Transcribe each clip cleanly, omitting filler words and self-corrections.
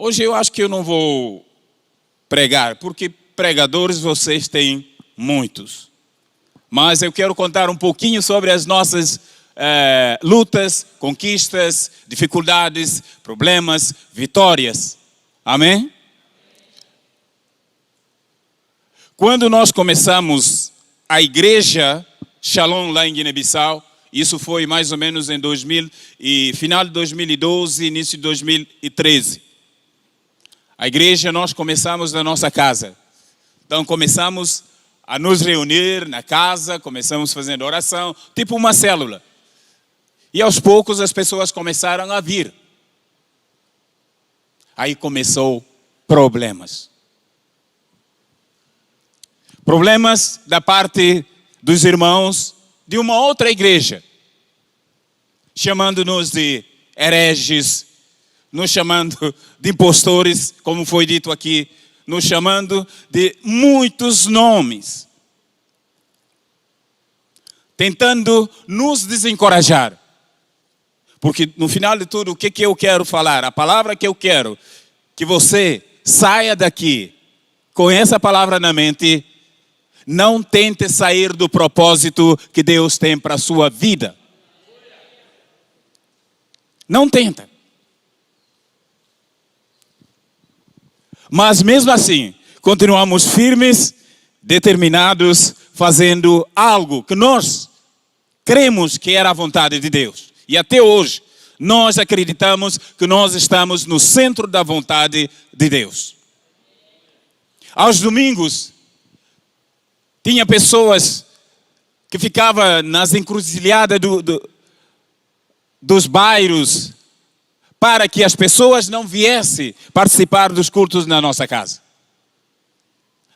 Hoje eu acho que eu não vou pregar, porque pregadores vocês têm muitos. Mas eu quero contar um pouquinho sobre as nossas lutas, conquistas, dificuldades, problemas, vitórias. Amém? Quando nós começamos a igreja Shalom lá em Guiné-Bissau, isso foi mais ou menos em final de 2012, início de 2013. A igreja nós começamos na nossa casa. Então começamos a nos reunir na casa, começamos fazendo oração, tipo uma célula. E aos poucos as pessoas começaram a vir. Aí começou problemas. Problemas da parte dos irmãos de uma outra igreja, chamando-nos de hereges, nos chamando de impostores, como foi dito aqui, nos chamando de muitos nomes, tentando nos desencorajar. Porque no final de tudo, o que eu quero falar? A palavra que eu quero que você saia daqui com essa palavra na mente. Não tente sair do propósito que Deus tem para a sua vida. Não tenta. Mas mesmo assim, continuamos firmes, determinados, fazendo algo que nós cremos que era a vontade de Deus. E até hoje, nós acreditamos que nós estamos no centro da vontade de Deus. Aos domingos, tinha pessoas que ficavam nas encruzilhadas dos bairros para que as pessoas não viessem participar dos cultos na nossa casa.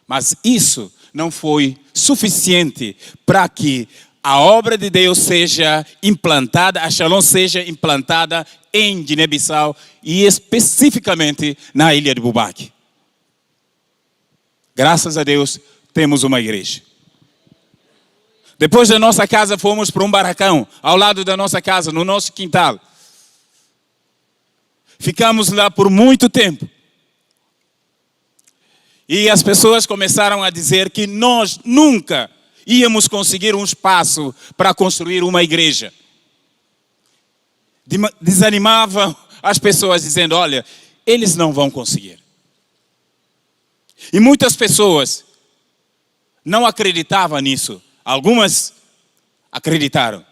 Mas isso não foi suficiente para que a obra de Deus seja implantada, a Shalom seja implantada em Guiné-Bissau e especificamente na ilha de Boubaque. Graças a Deus, temos uma igreja. Depois da nossa casa, fomos para um barracão, ao lado da nossa casa, no nosso quintal. Ficamos lá por muito tempo. E as pessoas começaram a dizer que nós nunca íamos conseguir um espaço para construir uma igreja. Desanimavam as pessoas dizendo, olha, eles não vão conseguir. E muitas pessoas não acreditavam nisso. Algumas acreditaram.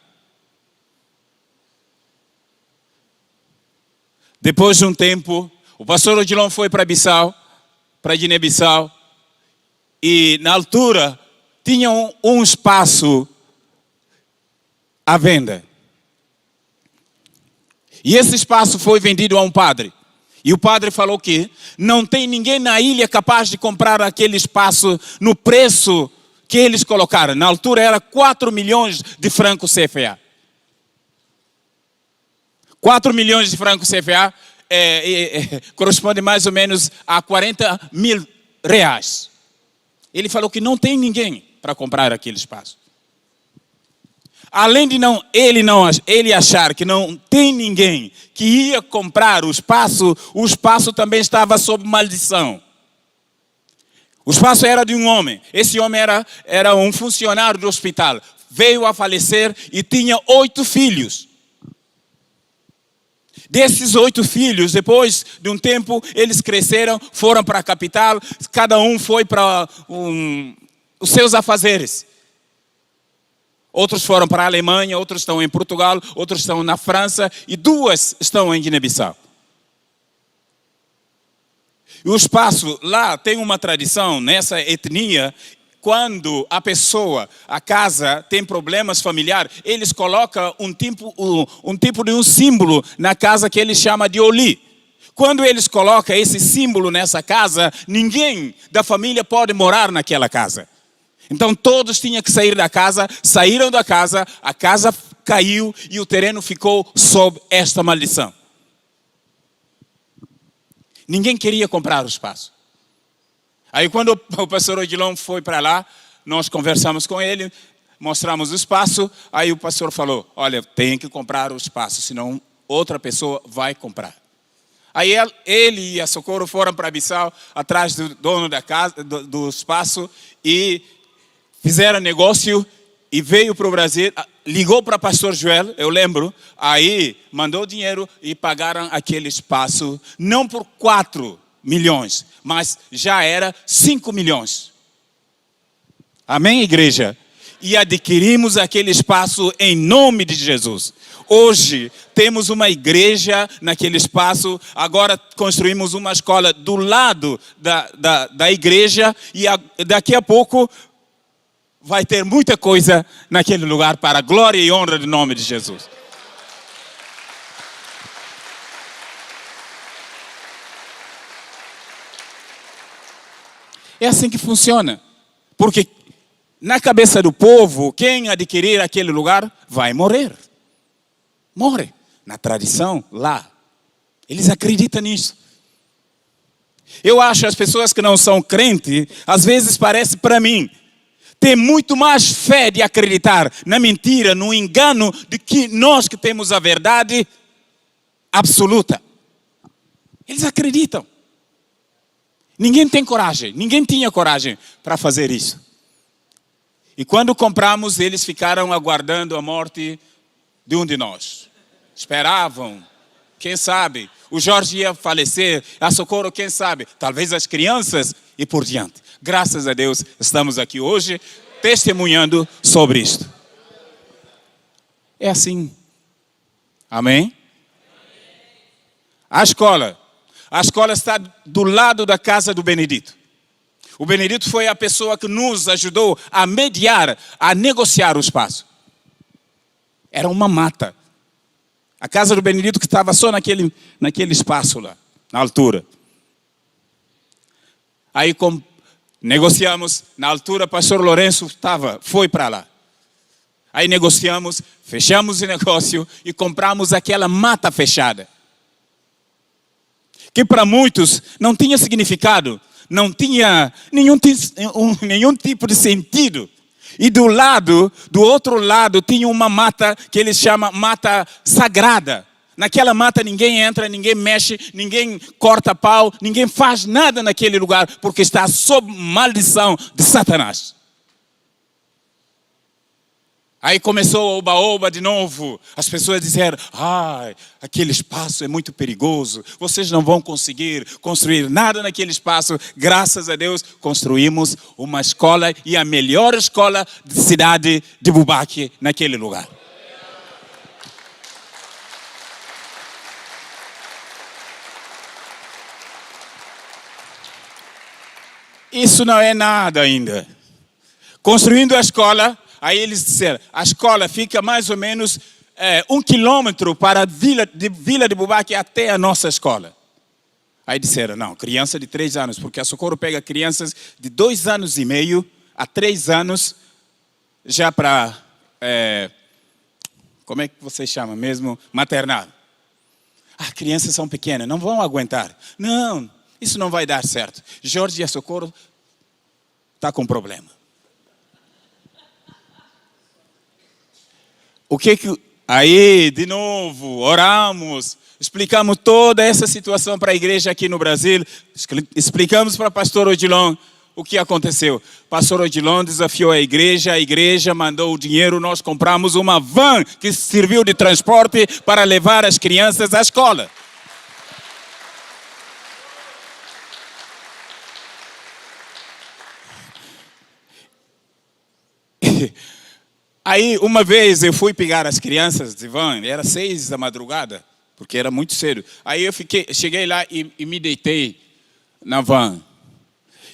Depois de um tempo, o pastor Odilon foi para Guiné-Bissau, e na altura tinha um espaço à venda. E esse espaço foi vendido a um padre. E o padre falou que não tem ninguém na ilha capaz de comprar aquele espaço no preço que eles colocaram. Na altura era 4 milhões de francos CFA. 4 milhões de francos CFA corresponde mais ou menos a 40 mil reais. Ele falou que não tem ninguém para comprar aquele espaço. Além de ele achar que não tem ninguém que ia comprar o espaço também estava sob maldição. O espaço era de um homem. Esse homem era um funcionário do hospital. Veio a falecer e tinha 8 filhos. Desses 8 filhos, depois de um tempo, eles cresceram, foram para a capital. Cada um foi para os seus afazeres. Outros foram para a Alemanha, outros estão em Portugal, outros estão na França e 2 estão em Guiné-Bissau. E o espaço lá tem uma tradição nessa etnia. Quando a casa tem problemas familiares, eles colocam um tipo de um símbolo na casa que eles chamam de oli. Quando eles colocam esse símbolo nessa casa, ninguém da família pode morar naquela casa. Então todos tinham que sair da casa, saíram da casa, a casa caiu e o terreno ficou sob esta maldição. Ninguém queria comprar o espaço. Aí quando o pastor Odilon foi para lá, nós conversamos com ele, mostramos o espaço, aí o pastor falou, olha, tem que comprar o espaço, senão outra pessoa vai comprar. Aí ele e a Socorro foram para Bissau, atrás do dono da casa, do espaço, e fizeram negócio e veio para o Brasil, ligou para o pastor Joel, eu lembro, aí mandou dinheiro e pagaram aquele espaço, não por 4 milhões, mas já era 5 milhões. Amém, igreja? E adquirimos aquele espaço em nome de Jesus. Hoje temos uma igreja naquele espaço, agora construímos uma escola do lado da igreja e daqui a pouco vai ter muita coisa naquele lugar para a glória e honra do nome de Jesus. É assim que funciona, porque na cabeça do povo, quem adquirir aquele lugar vai morrer. Morre. Na tradição, lá. Eles acreditam nisso. Eu acho as pessoas que não são crentes, às vezes parece para mim, ter muito mais fé de acreditar na mentira, no engano, do que nós que temos a verdade absoluta. Eles acreditam. Ninguém tem coragem, ninguém tinha coragem para fazer isso. E quando compramos, eles ficaram aguardando a morte de um de nós. Esperavam, quem sabe, o Jorge ia falecer, a Socorro, quem sabe, talvez as crianças e por diante. Graças a Deus, estamos aqui hoje testemunhando sobre isto. É assim. Amém? A escola está do lado da casa do Benedito. O Benedito foi a pessoa que nos ajudou a mediar, a negociar o espaço. Era uma mata. A casa do Benedito que estava só naquele espaço lá, na altura. Aí negociamos, na altura o pastor Lourenço foi para lá. Aí negociamos, fechamos o negócio e compramos aquela mata fechada. Que para muitos não tinha significado. Não tinha nenhum tipo de sentido. E do outro lado, tinha uma mata que eles chamam mata sagrada. Naquela mata ninguém entra, ninguém mexe, ninguém corta pau, ninguém faz nada naquele lugar, porque está sob maldição de Satanás. Aí começou o oba-oba de novo. As pessoas disseram, aquele espaço é muito perigoso. Vocês não vão conseguir construir nada naquele espaço. Graças a Deus, construímos uma escola e a melhor escola da cidade de Bubaque naquele lugar. Isso não é nada ainda. Construindo a escola, aí eles disseram, a escola fica mais ou menos 1 quilômetro para a Vila de Bubaque até a nossa escola. Aí disseram, não, criança de 3 anos, porque a Socorro pega crianças de 2 anos e meio a 3 anos, já para, como é que você chama mesmo? Maternal. Crianças são pequenas, não vão aguentar. Não, isso não vai dar certo. Jorge e a Socorro está com problema. Aí, de novo, oramos, explicamos toda essa situação para a igreja aqui no Brasil, explicamos para o pastor Odilon o que aconteceu. O pastor Odilon desafiou a igreja mandou o dinheiro, nós compramos uma van que serviu de transporte para levar as crianças à escola. Aí, uma vez eu fui pegar as crianças de van, era 6 da madrugada, porque era muito cedo. Aí eu cheguei lá e me deitei na van.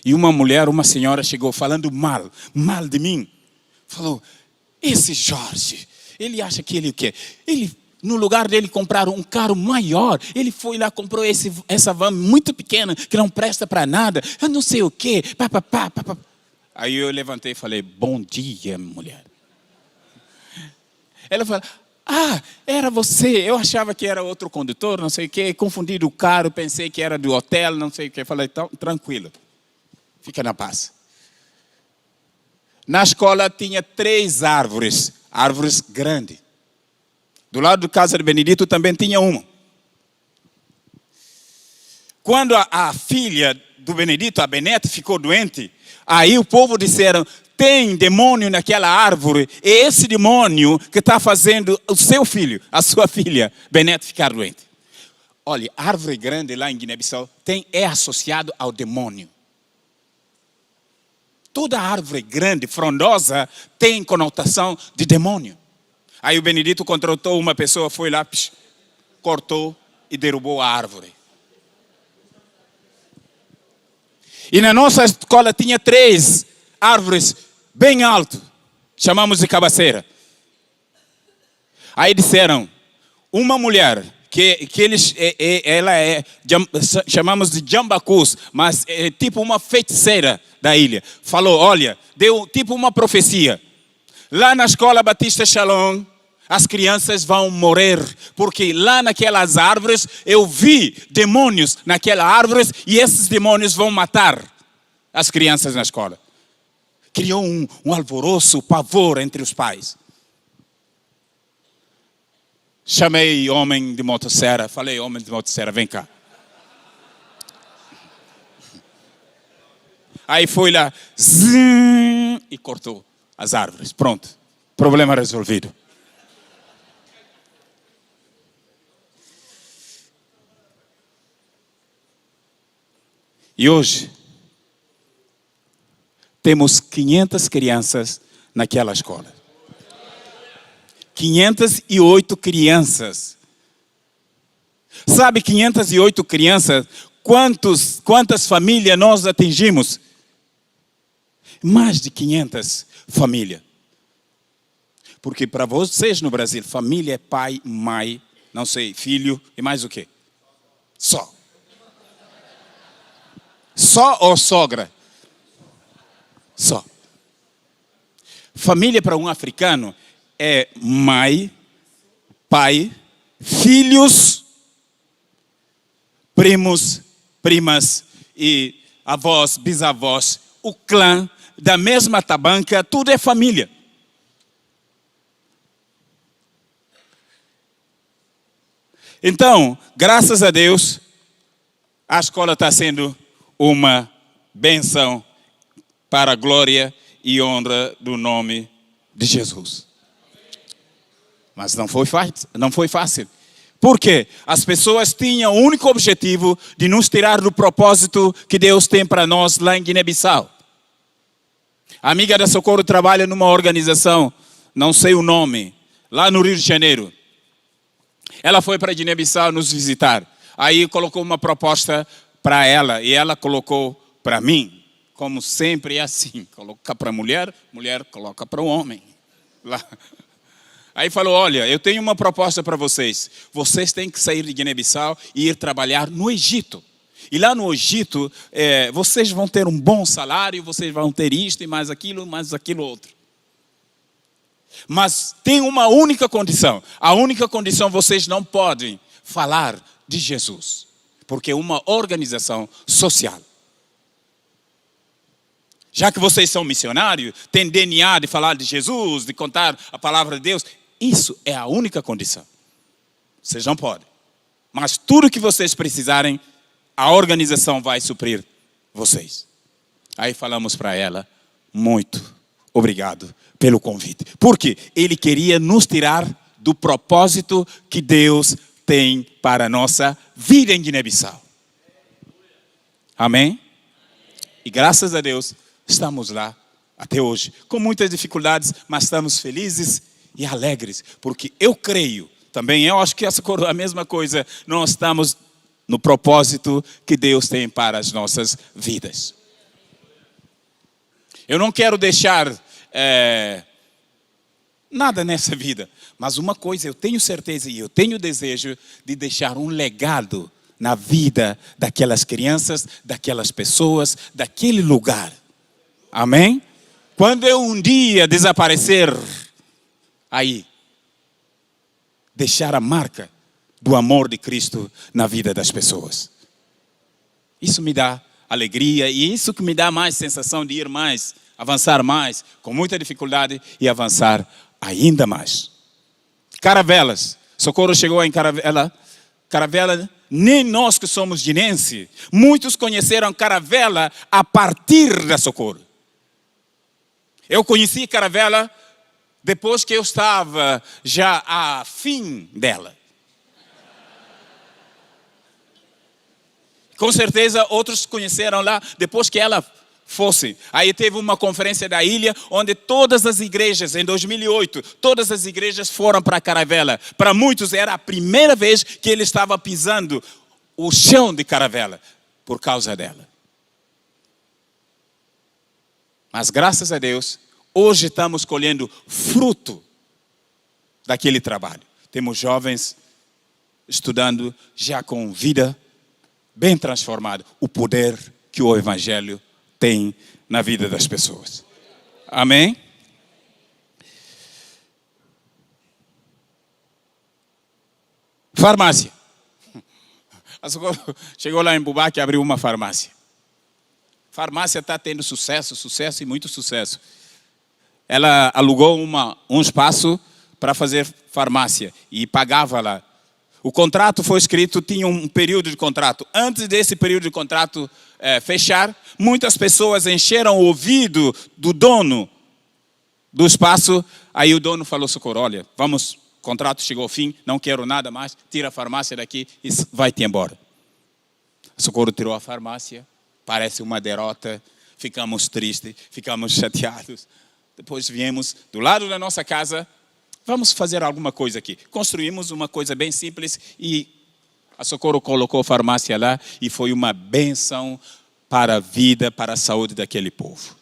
E uma senhora chegou falando mal de mim. Falou, esse Jorge, ele acha que ele o quê? No lugar dele comprar um carro maior, ele foi lá e comprou essa van muito pequena, que não presta para nada, eu não sei o quê. Aí eu levantei e falei, bom dia, mulher. Ela falou, era você, eu achava que era outro condutor, não sei o quê, confundi o carro, pensei que era do hotel, não sei o quê. Falei, então, tranquilo, fica na paz. Na escola tinha 3 árvores grandes. Do lado da casa de Benedito também tinha uma. Quando a filha do Benedito, a Benete, ficou doente, aí o povo disseram, tem demônio naquela árvore, é esse demônio que está fazendo o seu filho, a sua filha, Benete, ficar doente. Olha, árvore grande lá em Guiné-Bissau é associado ao demônio. Toda árvore grande, frondosa, tem conotação de demônio. Aí o Benedito contratou uma pessoa, foi lá, cortou e derrubou a árvore. E na nossa escola tinha 3 árvores bem altas, chamamos de cabaceira. Aí disseram, uma mulher, chamamos de jambacus, mas é tipo uma feiticeira da ilha, falou, olha, deu tipo uma profecia. Lá na escola Batista Shalom, as crianças vão morrer, porque lá naquelas árvores eu vi demônios naquelas árvores e esses demônios vão matar as crianças na escola. Criou um alvoroço, pavor entre os pais. Chamei homem de motosserra, falei, homem de motosserra, vem cá. Aí foi lá, e cortou as árvores. Pronto, problema resolvido. E hoje, temos 500 crianças naquela escola. 508 crianças. Sabe, 508 crianças, quantas famílias nós atingimos? Mais de 500 famílias. Porque para vocês no Brasil, família é pai, mãe, não sei, filho e mais o quê? Só. Só ou sogra? Só. Família para um africano é mãe, pai, filhos, primos, primas e avós, bisavós, o clã da mesma tabanca, tudo é família. Então, graças a Deus, a escola está sendo uma benção para a glória e honra do nome de Jesus. Mas não foi fácil. Por quê? As pessoas tinham o único objetivo de nos tirar do propósito que Deus tem para nós lá em Guiné-Bissau. A amiga da Socorro trabalha numa organização, não sei o nome, lá no Rio de Janeiro. Ela foi para Guiné-Bissau nos visitar. Aí colocou uma proposta para ela e ela colocou para mim. Como sempre é assim, coloca para a mulher, mulher coloca para o homem. Lá. Aí falou, olha, eu tenho uma proposta para vocês. Vocês têm que sair de Guiné-Bissau e ir trabalhar no Egito. E lá no Egito, vocês vão ter um bom salário, vocês vão ter isto e mais aquilo outro. Mas tem uma única condição. A única condição, vocês não podem falar de Jesus. Porque é uma organização social. Já que vocês são missionários, têm DNA de falar de Jesus, de contar a palavra de Deus, isso é a única condição. Vocês não podem. Mas tudo que vocês precisarem, a organização vai suprir vocês. Aí falamos para ela, muito obrigado pelo convite. Porque ele queria nos tirar do propósito que Deus tem para a nossa vida em Guiné-Bissau. Amém? E graças a Deus, estamos lá até hoje, com muitas dificuldades, mas estamos felizes e alegres, porque eu creio, também eu acho que a mesma coisa, nós estamos no propósito que Deus tem para as nossas vidas. Eu não quero deixar nada nessa vida, mas uma coisa eu tenho certeza e eu tenho desejo de deixar um legado na vida daquelas crianças, daquelas pessoas, daquele lugar. Amém? Quando eu um dia desaparecer, aí, deixar a marca do amor de Cristo na vida das pessoas. Isso me dá alegria e isso que me dá mais sensação de ir mais, avançar mais, com muita dificuldade e avançar ainda mais. Caravelas. Socorro chegou em Caravela nem nós que somos guinenses, muitos conheceram Caravela a partir da Socorro. Eu conheci Caravela depois que eu estava já a fim dela. Com certeza outros conheceram lá depois que ela fosse. Aí teve uma conferência da ilha, onde todas as igrejas, em 2008, todas as igrejas foram para Caravela. Para muitos era a primeira vez que ele estava pisando o chão de Caravela, por causa dela. Mas graças a Deus, hoje estamos colhendo fruto daquele trabalho. Temos jovens estudando já com vida bem transformada. O poder que o Evangelho tem na vida das pessoas. Amém? Farmácia. Chegou lá em Bubaque e abriu uma farmácia. Farmácia está tendo sucesso e muito sucesso. Ela alugou um espaço para fazer farmácia e pagava lá. O contrato foi escrito, tinha um período de contrato. Antes desse período de contrato fechar, muitas pessoas encheram o ouvido do dono do espaço. Aí o dono falou: Socorro, olha, vamos, o contrato chegou ao fim, não quero nada mais, tira a farmácia daqui e vai-te embora. Socorro tirou a farmácia, parece uma derrota, ficamos tristes, ficamos chateados. Depois viemos do lado da nossa casa, vamos fazer alguma coisa aqui. Construímos uma coisa bem simples e a Socorro colocou a farmácia lá e foi uma bênção para a vida, para a saúde daquele povo.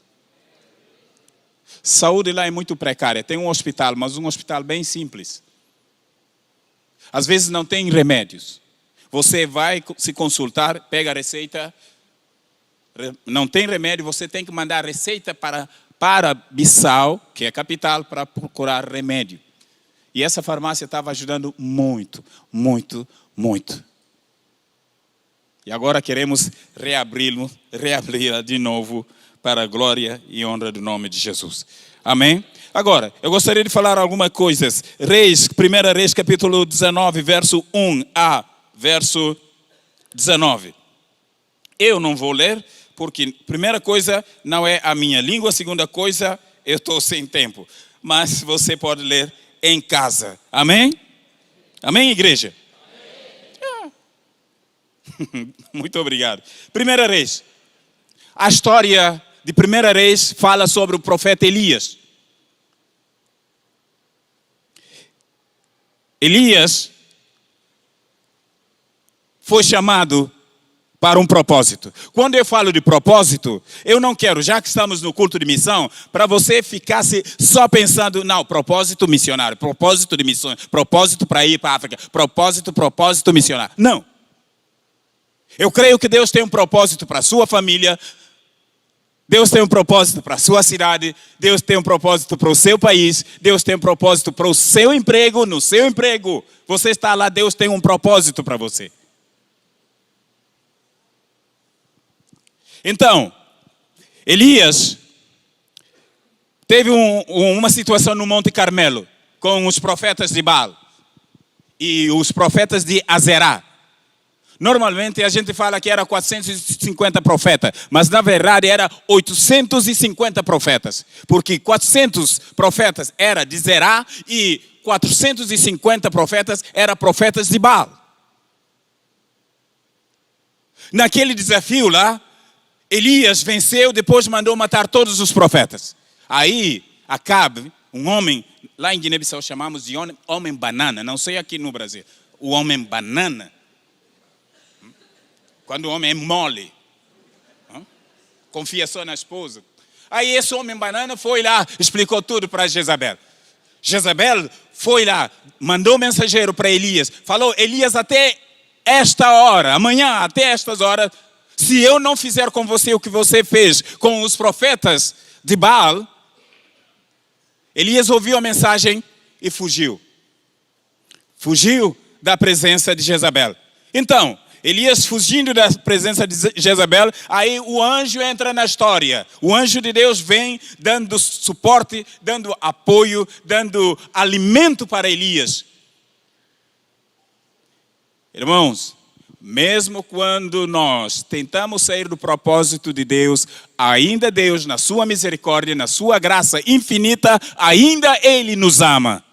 Saúde lá é muito precária. Tem um hospital, mas um hospital bem simples. Às vezes não tem remédios. Você vai se consultar, pega a receita, não tem remédio, você tem que mandar a receita para Bissau, que é a capital, para procurar remédio. E essa farmácia estava ajudando muito, muito, muito. E agora queremos reabri-la de novo para a glória e honra do nome de Jesus. Amém? Agora, eu gostaria de falar algumas coisas. 1 Reis, capítulo 19, verso 1 a verso 19. Eu não vou ler, porque primeira coisa não é a minha língua, segunda coisa, eu estou sem tempo. Mas você pode ler em casa. Amém? Amém, igreja? Amém. Muito obrigado. 1 Reis. A história de 1 Reis fala sobre o profeta Elias. Elias foi chamado para um propósito. Quando eu falo de propósito, eu não quero, já que estamos no culto de missão, para você ficasse só pensando, não, propósito missionário, propósito de missão, propósito para ir para a África, propósito missionário. Não. Eu creio que Deus tem um propósito para a sua família, Deus tem um propósito para a sua cidade, Deus tem um propósito para o seu país, Deus tem um propósito para o seu emprego, no seu emprego. Você está lá, Deus tem um propósito para você. Então, Elias teve uma situação no Monte Carmelo com os profetas de Baal e os profetas de Azerá. Normalmente a gente fala que era 450 profetas, mas na verdade era 850 profetas, porque 400 profetas eram de Zerá e 450 profetas eram profetas de Baal. Naquele desafio lá, Elias venceu, depois mandou matar todos os profetas. Aí, Acabe, um homem, lá em Guiné-Bissau chamamos de homem banana, não sei aqui no Brasil, o homem banana. Quando o homem é mole, confia só na esposa. Aí esse homem banana foi lá, explicou tudo para Jezabel. Jezabel foi lá, mandou mensageiro para Elias, falou: Elias, até esta hora, amanhã, até estas horas, se eu não fizer com você o que você fez com os profetas de Baal, Elias ouviu a mensagem e fugiu. Fugiu da presença de Jezabel. Então, Elias fugindo da presença de Jezabel, aí o anjo entra na história. O anjo de Deus vem dando suporte, dando apoio, dando alimento para Elias. Irmãos, mesmo quando nós tentamos sair do propósito de Deus, ainda Deus, na sua misericórdia, na sua graça infinita, ainda Ele nos ama.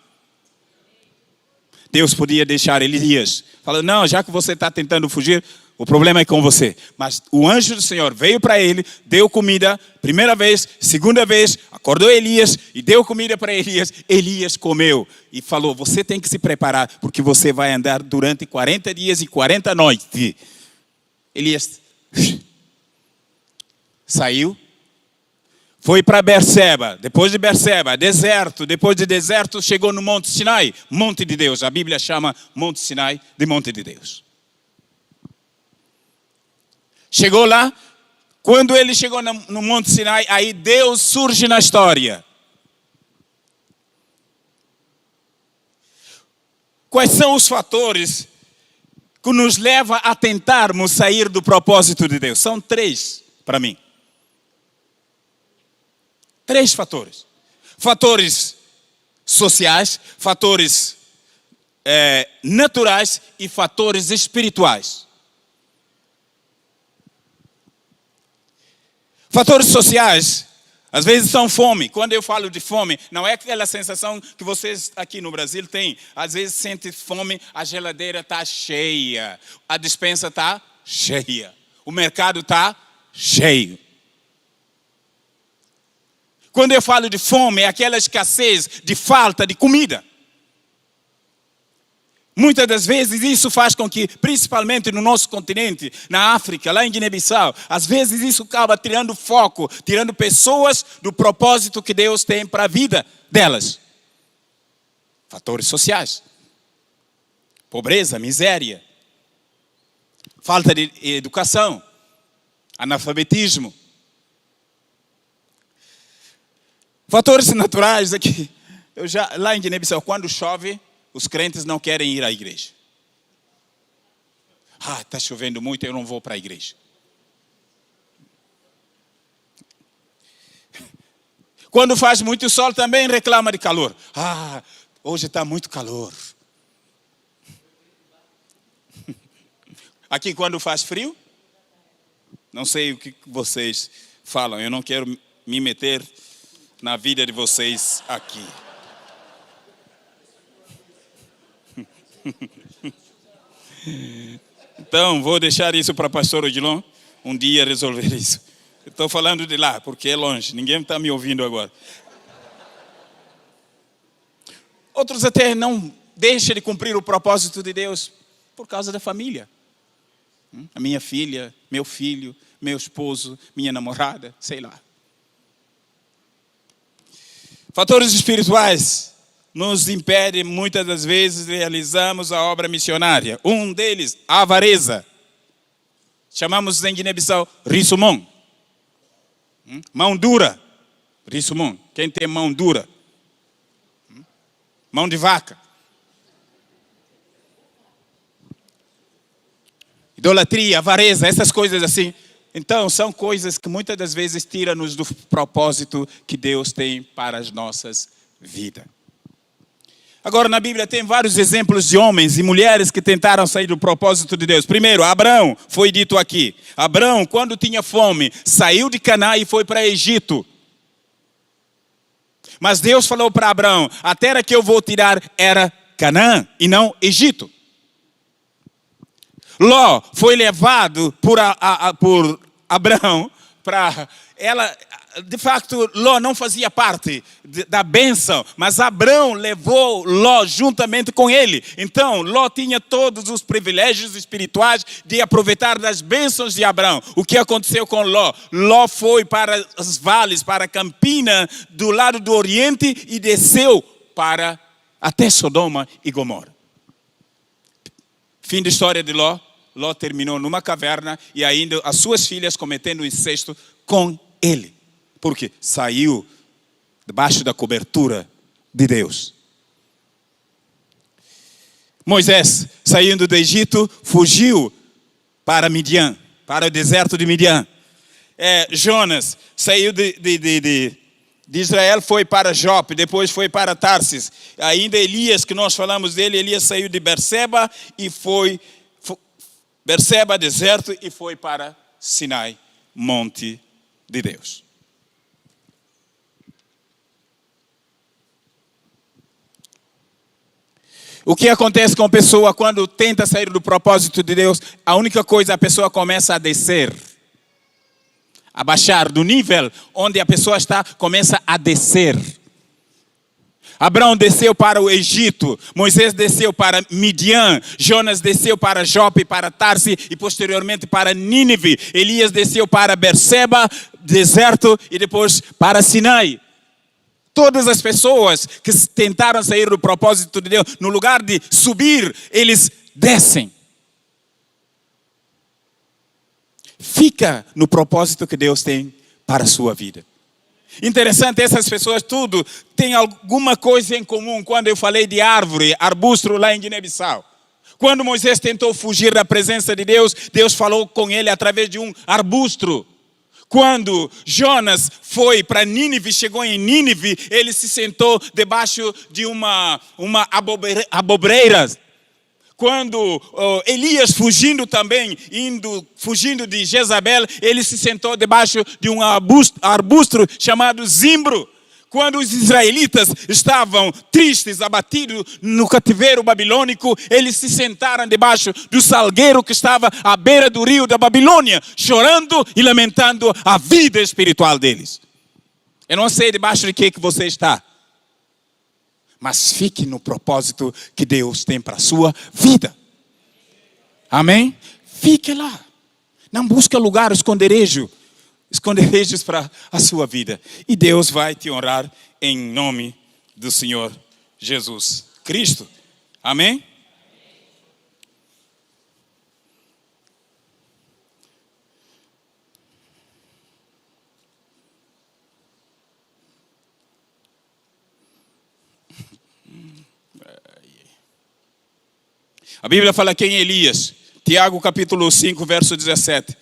Deus podia deixar Elias, falando, não, já que você está tentando fugir, o problema é com você. Mas o anjo do Senhor veio para ele, deu comida, primeira vez, segunda vez, acordou Elias e deu comida para Elias. Elias comeu e falou, você tem que se preparar, porque você vai andar durante 40 dias e 40 noites. Elias saiu, foi para Berseba, depois de Berseba, deserto, depois de deserto, chegou no Monte Sinai, Monte de Deus. A Bíblia chama Monte Sinai de Monte de Deus. Chegou lá, quando ele chegou no Monte Sinai, aí Deus surge na história. Quais são os fatores que nos levam a tentarmos sair do propósito de Deus? São 3 para mim. 3 fatores. Fatores sociais, fatores naturais e fatores espirituais. Fatores sociais, às vezes são fome. Quando eu falo de fome, não é aquela sensação que vocês aqui no Brasil têm. Às vezes sente fome, a geladeira está cheia, a despensa está cheia, o mercado está cheio. Quando eu falo de fome, é aquela escassez de falta de comida. Muitas das vezes isso faz com que, principalmente no nosso continente, na África, lá em Guiné-Bissau, às vezes isso acaba tirando foco, tirando pessoas do propósito que Deus tem para a vida delas. Fatores sociais. Pobreza, miséria. Falta de educação. Analfabetismo. Fatores naturais aqui. Lá em Guiné-Bissau, quando chove, os crentes não querem ir à igreja. Está chovendo muito, eu não vou para a igreja. Quando faz muito sol, também reclama de calor. Hoje está muito calor. Aqui, quando faz frio, não sei o que vocês falam. Eu não quero me meter na vida de vocês aqui. Então, vou deixar isso para o pastor Odilon um dia resolver isso. Estou falando de lá, porque é longe. Ninguém está me ouvindo agora. Outros até não deixam de cumprir o propósito de Deus por causa da família. A minha filha, meu filho, meu esposo, minha namorada, sei lá. Fatores espirituais nos impede muitas das vezes de realizarmos a obra missionária. Um deles, a avareza. Chamamos em Guiné-Bissau risumon. Mão dura. Risumon. Quem tem mão dura? Mão de vaca. Idolatria, avareza, essas coisas assim. Então, são coisas que muitas das vezes tiram-nos do propósito que Deus tem para as nossas vidas. Agora, na Bíblia tem vários exemplos de homens e mulheres que tentaram sair do propósito de Deus. Primeiro, Abraão, foi dito aqui. Abraão, quando tinha fome, saiu de Canaã e foi para Egito. Mas Deus falou para Abraão, a terra que eu vou tirar era Canaã e não Egito. Ló foi levado por Abraão para ela. De facto, Ló não fazia parte da bênção, mas Abraão levou Ló juntamente com ele. Então, Ló tinha todos os privilégios espirituais de aproveitar das bênçãos de Abraão. O que aconteceu com Ló? Ló foi para os vales, para a campina do lado do Oriente e desceu para até Sodoma e Gomorra. Fim da história de Ló. Ló terminou numa caverna e ainda as suas filhas cometendo incesto com ele. Porque saiu debaixo da cobertura de Deus. Moisés, saindo do Egito, fugiu para Midian, para o deserto de Midian. Jonas saiu de Israel, foi para Jope, depois foi para Tarsis. Ainda Elias, que nós falamos dele, Elias saiu de Berseba e foi Berseba, deserto, e foi para Sinai, monte de Deus. O que acontece com a pessoa quando tenta sair do propósito de Deus? A única coisa, a pessoa começa a descer. A baixar do nível onde a pessoa está, começa a descer. Abraão desceu para o Egito, Moisés desceu para Midian, Jonas desceu para Jope, para Tarsi e posteriormente para Nínive. Elias desceu para Berseba, deserto, e depois para Sinai. Todas as pessoas que tentaram sair do propósito de Deus, no lugar de subir, eles descem. Fica no propósito que Deus tem para a sua vida. Interessante, essas pessoas tudo têm alguma coisa em comum. Quando eu falei de árvore, arbusto lá em Guiné-Bissau. Quando Moisés tentou fugir da presença de Deus, Deus falou com ele através de um arbusto. Quando Jonas foi para Nínive, chegou em Nínive, ele se sentou debaixo de uma abobreira. Quando Elias fugindo também, fugindo de Jezabel, ele se sentou debaixo de um arbusto chamado zimbro. Quando os israelitas estavam tristes, abatidos no cativeiro babilônico, eles se sentaram debaixo do salgueiro que estava à beira do rio da Babilônia, chorando e lamentando a vida espiritual deles. Eu não sei debaixo de que você está, mas fique no propósito que Deus tem para a sua vida. Amém? Fique lá. Não busque lugar esconderijo. Esconderijos para a sua vida. E Deus vai te honrar em nome do Senhor Jesus Cristo. Amém? A Bíblia fala quem é Elias. Tiago capítulo 5, verso 17.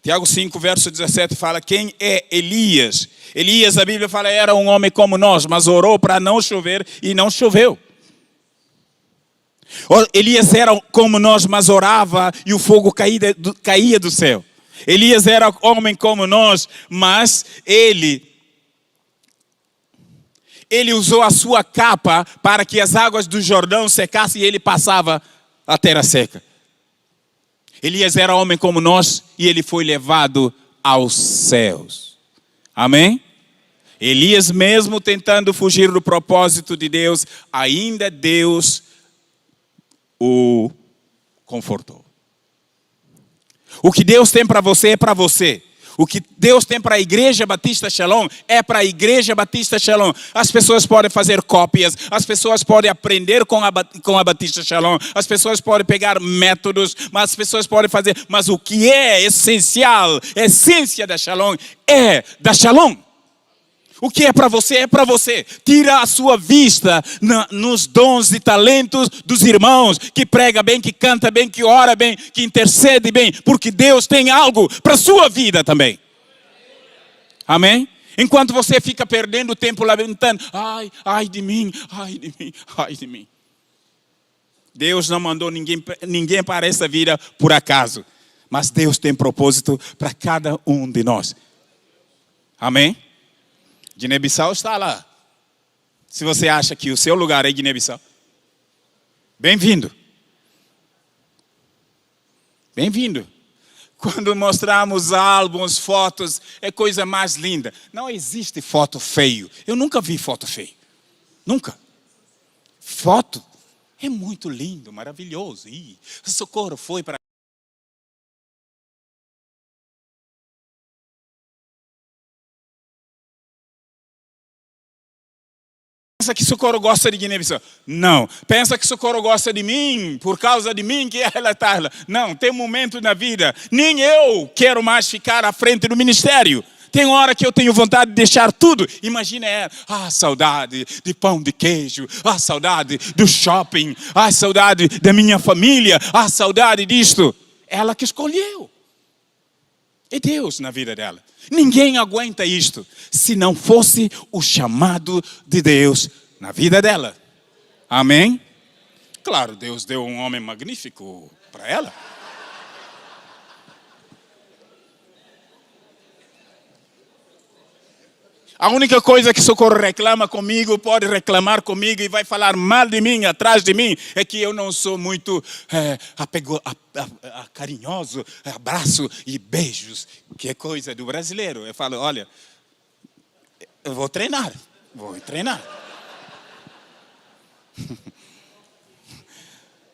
Tiago 5, verso 17 fala quem é Elias. Elias, a Bíblia fala, era um homem como nós, mas orou para não chover e não choveu. Elias era como nós, mas orava e o fogo caía do céu. Elias era homem como nós, mas ele usou a sua capa para que as águas do Jordão secassem e ele passava a terra seca. Elias era homem como nós e ele foi levado aos céus. Amém? Elias, mesmo tentando fugir do propósito de Deus, ainda Deus o confortou. O que Deus tem para você é para você. O que Deus tem para a Igreja Batista Shalom é para a Igreja Batista Shalom. As pessoas podem fazer cópias, as pessoas podem aprender com a Batista Shalom, as pessoas podem pegar métodos, mas as pessoas podem fazer. Mas o que é essencial, a essência da Shalom é da Shalom. O que é para você. Tira a sua vista nos dons e talentos dos irmãos, que prega bem, que canta bem, que ora bem, que intercede bem, porque Deus tem algo para a sua vida também. Amém? Enquanto você fica perdendo tempo lamentando, ai de mim, ai de mim, ai de mim. Deus não mandou ninguém para essa vida por acaso, mas Deus tem propósito para cada um de nós. Amém? Guiné-Bissau está lá. Se você acha que o seu lugar é Guiné-Bissau, bem-vindo. Bem-vindo. Quando mostramos álbuns, fotos, é coisa mais linda. Não existe foto feio. Eu nunca vi foto feio. Nunca. Foto é muito lindo, maravilhoso. O Socorro foi para... Pensa que Socorro gosta de Guiné-Bissau? Não. Pensa que Socorro gosta de mim, por causa de mim que ela está lá? Não, tem um momento na vida, nem eu quero mais ficar à frente do ministério. Tem hora que eu tenho vontade de deixar tudo. Imagina ela, saudade de pão de queijo, saudade do shopping, saudade da minha família, saudade disto. Ela que escolheu. É Deus na vida dela. Ninguém aguenta isto se não fosse o chamado de Deus na vida dela. Amém? Claro, Deus deu um homem magnífico para ela. A única coisa que Socorro reclama comigo, pode reclamar comigo e vai falar mal de mim, atrás de mim, é que eu não sou muito carinhoso, abraço e beijos, que é coisa do brasileiro. Eu falo, olha, eu vou treinar.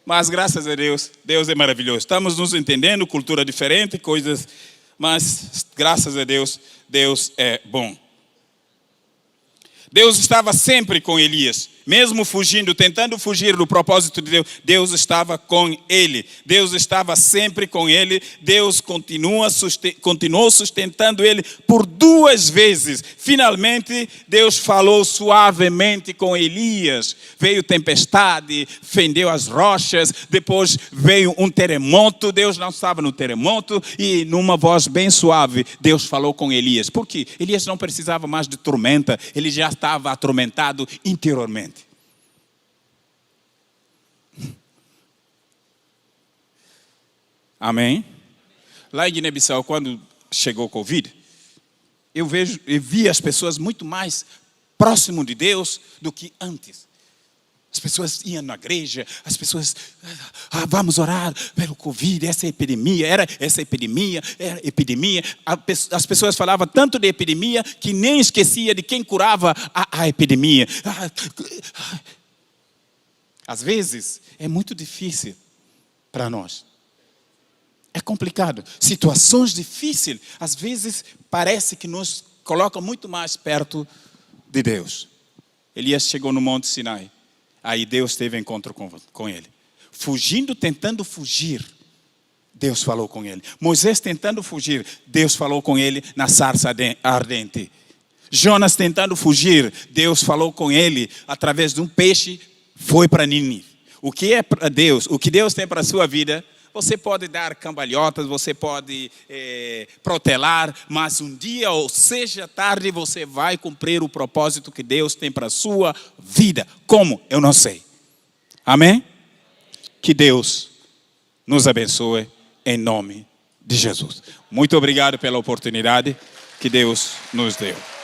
Mas graças a Deus, Deus é maravilhoso. Estamos nos entendendo, cultura diferente, coisas, mas graças a Deus, Deus é bom. Deus estava sempre com Elias, mesmo fugindo, tentando fugir do propósito de Deus, Deus estava com ele. Deus estava sempre com ele. Deus continuou sustentando ele por 2 vezes. Finalmente, Deus falou suavemente com Elias. Veio tempestade, fendeu as rochas, depois veio um terremoto. Deus não estava no terremoto e numa voz bem suave, Deus falou com Elias. Por quê? Elias não precisava mais de tormenta, ele já estava atormentado interiormente. Amém? Lá em Guiné-Bissau, quando chegou o Covid, eu vi as pessoas muito mais próximo de Deus do que antes. As pessoas iam na igreja, as pessoas, vamos orar pelo Covid, essa epidemia. As pessoas falavam tanto de epidemia que nem esquecia de quem curava a epidemia. Às vezes, é muito difícil para nós. É complicado. Situações difíceis, às vezes, parece que nos colocam muito mais perto de Deus. Elias chegou no Monte Sinai. Aí Deus teve encontro com ele. Tentando fugir, Deus falou com ele. Moisés tentando fugir, Deus falou com ele na sarça ardente. Jonas tentando fugir, Deus falou com ele através de um peixe, foi para Nínive. O que é para Deus? O que Deus tem para a sua vida? Você pode dar cambalhotas, você pode protelar, mas um dia, ou seja tarde, você vai cumprir o propósito que Deus tem para a sua vida. Como? Eu não sei. Amém? Que Deus nos abençoe em nome de Jesus. Muito obrigado pela oportunidade que Deus nos deu.